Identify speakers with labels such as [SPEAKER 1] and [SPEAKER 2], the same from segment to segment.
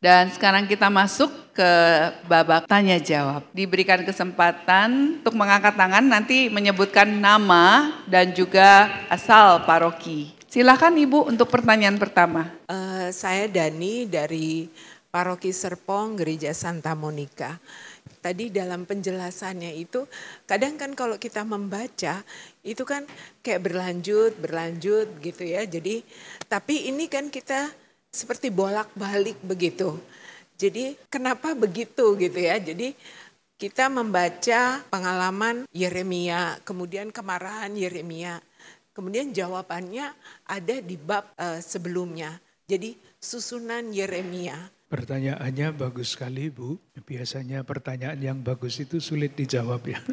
[SPEAKER 1] Dan sekarang kita masuk ke babak tanya jawab. Diberikan kesempatan untuk mengangkat tangan, nanti menyebutkan nama dan juga asal paroki. Silakan Ibu untuk pertanyaan pertama.
[SPEAKER 2] Saya Dani dari Paroki Serpong, Gereja Santa Monica. Tadi dalam penjelasannya itu, kadang kan kalau kita membaca, itu kan kayak berlanjut gitu ya. Jadi, tapi ini kan kita seperti bolak-balik begitu. Jadi kenapa begitu gitu ya. Jadi kita membaca pengalaman Yeremia, kemudian kemarahan Yeremia. Kemudian jawabannya ada di bab sebelumnya. Jadi susunan Yeremia.
[SPEAKER 3] Pertanyaannya bagus sekali Bu. Biasanya pertanyaan yang bagus itu sulit dijawab ya.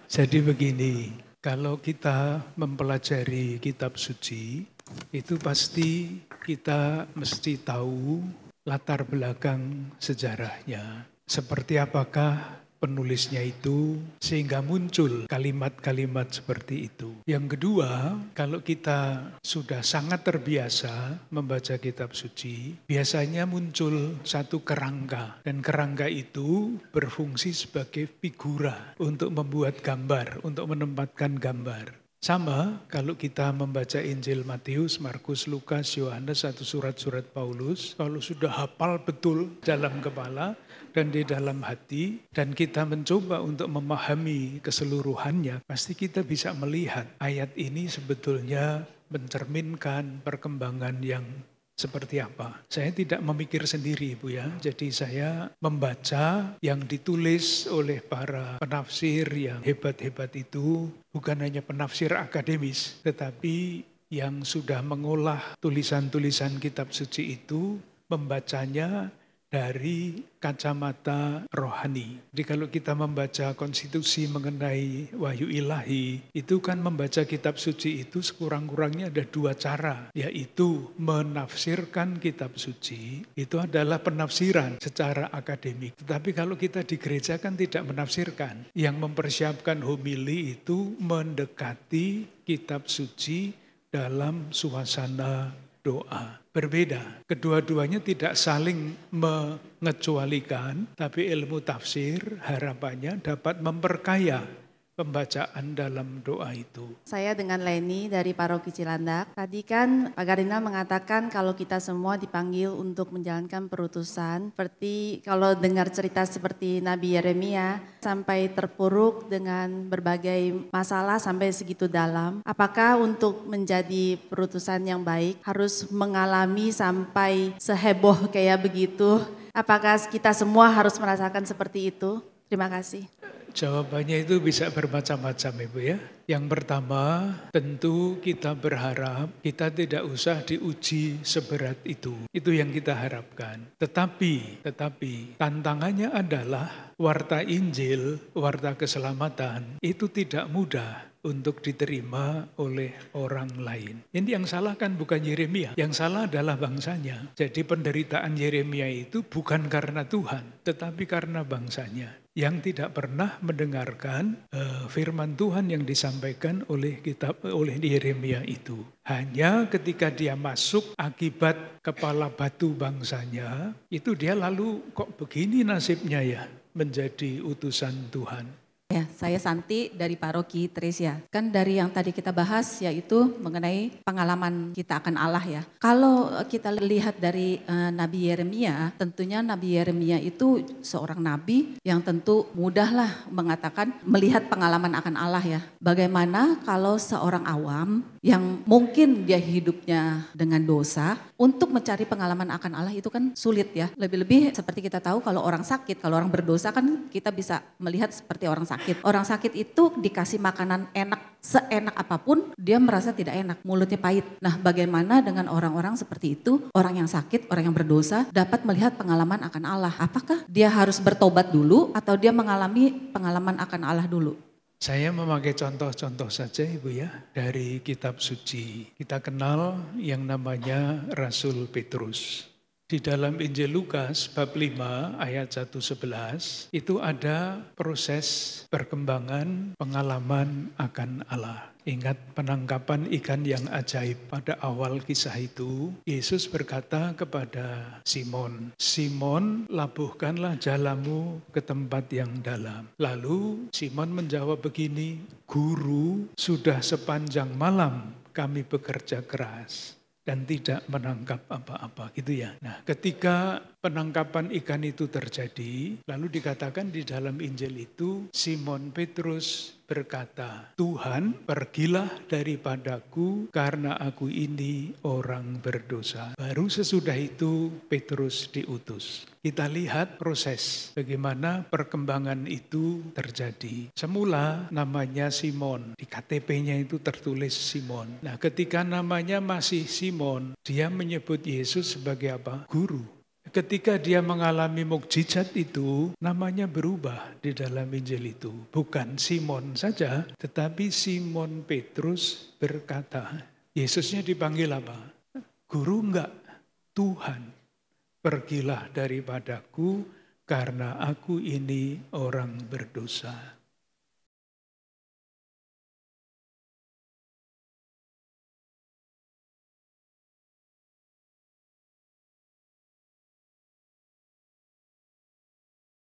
[SPEAKER 3] Jadi begini, kalau kita mempelajari kitab suci, itu pasti kita mesti tahu latar belakang sejarahnya. Seperti apakah penulisnya itu sehingga muncul kalimat-kalimat seperti itu. Yang kedua, kalau kita sudah sangat terbiasa membaca kitab suci, biasanya muncul satu kerangka. Dan kerangka itu berfungsi sebagai figura untuk membuat gambar, untuk menempatkan gambar. Sama kalau kita membaca Injil Matius, Markus, Lukas, Yohanes, satu surat-surat Paulus, kalau sudah hafal betul dalam kepala dan di dalam hati, dan kita mencoba untuk memahami keseluruhannya, pasti kita bisa melihat ayat ini sebetulnya mencerminkan perkembangan yang seperti apa. Saya tidak memikir sendiri Bu ya, jadi saya membaca yang ditulis oleh para penafsir yang hebat-hebat itu, bukan hanya penafsir akademis, tetapi yang sudah mengolah tulisan-tulisan kitab suci itu, membacanya dari kacamata rohani. Jadi kalau kita membaca konstitusi mengenai wahyu ilahi, itu kan membaca kitab suci itu sekurang-kurangnya ada dua cara, yaitu menafsirkan kitab suci, itu adalah penafsiran secara akademik. Tetapi kalau kita di gereja kan tidak menafsirkan. Yang mempersiapkan homili itu mendekati kitab suci dalam suasana doa. Berbeda, kedua-duanya tidak saling mengecualikan, tapi ilmu tafsir harapannya dapat memperkaya pembacaan dalam doa itu.
[SPEAKER 4] Saya dengan Leni dari Paroki Cilandak. Tadi kan Pak Kardinal mengatakan kalau kita semua dipanggil untuk menjalankan perutusan. Seperti kalau dengar cerita seperti Nabi Yeremia sampai terpuruk dengan berbagai masalah sampai segitu dalam. Apakah untuk menjadi perutusan yang baik harus mengalami sampai seheboh kayak begitu? Apakah kita semua harus merasakan seperti itu? Terima kasih.
[SPEAKER 3] Jawabannya itu bisa bermacam-macam Ibu ya. Yang pertama tentu kita berharap kita tidak usah diuji seberat itu. Itu yang kita harapkan. Tetapi tantangannya adalah warta Injil, warta keselamatan itu tidak mudah untuk diterima oleh orang lain. Ini yang salah kan bukan Yeremia, yang salah adalah bangsanya. Jadi penderitaan Yeremia itu bukan karena Tuhan, tetapi karena bangsanya yang tidak pernah mendengarkan firman Tuhan yang disampaikan oleh Yeremia itu. Hanya ketika dia masuk akibat kepala batu bangsanya, itu dia lalu kok begini nasibnya ya menjadi utusan Tuhan.
[SPEAKER 5] Ya, saya Santi dari Paroki Tresia. Kan dari yang tadi kita bahas yaitu mengenai pengalaman kita akan Allah ya. Kalau kita lihat dari Nabi Yeremia, tentunya Nabi Yeremia itu seorang nabi yang tentu mudahlah mengatakan melihat pengalaman akan Allah ya. Bagaimana kalau seorang awam yang mungkin dia hidupnya dengan dosa, untuk mencari pengalaman akan Allah itu kan sulit ya. Lebih-lebih seperti kita tahu kalau orang sakit, kalau orang berdosa kan kita bisa melihat seperti orang sakit. Orang sakit itu dikasih makanan enak, seenak apapun dia merasa tidak enak, mulutnya pahit. Nah bagaimana dengan orang-orang seperti itu, orang yang sakit, orang yang berdosa dapat melihat pengalaman akan Allah. Apakah dia harus bertobat dulu atau dia mengalami pengalaman akan Allah dulu?
[SPEAKER 3] Saya memakai contoh-contoh saja Ibu ya dari kitab suci. Kita kenal yang namanya Rasul Petrus. Di dalam Injil Lukas bab 5 ayat 1-11 itu ada proses perkembangan pengalaman akan Allah. Ingat penangkapan ikan yang ajaib pada awal kisah itu, Yesus berkata kepada Simon, "Simon, labuhkanlah jalamu ke tempat yang dalam." Lalu Simon menjawab begini, "Guru, sudah sepanjang malam kami bekerja keras dan tidak menangkap apa-apa," gitu ya. Nah, ketika penangkapan ikan itu terjadi, lalu dikatakan di dalam Injil itu, Simon Petrus berkata, "Tuhan, pergilah daripadaku karena aku ini orang berdosa." Baru sesudah itu Petrus diutus. Kita lihat proses bagaimana perkembangan itu terjadi. Semula namanya Simon, di KTP-nya itu tertulis Simon. Nah, ketika namanya masih Simon, dia menyebut Yesus sebagai apa? Guru. Ketika dia mengalami mukjizat itu, namanya berubah di dalam Injil itu. Bukan Simon saja, tetapi Simon Petrus berkata, Yesusnya dipanggil apa? Guru enggak, Tuhan. "Pergilah daripadaku karena aku ini orang berdosa."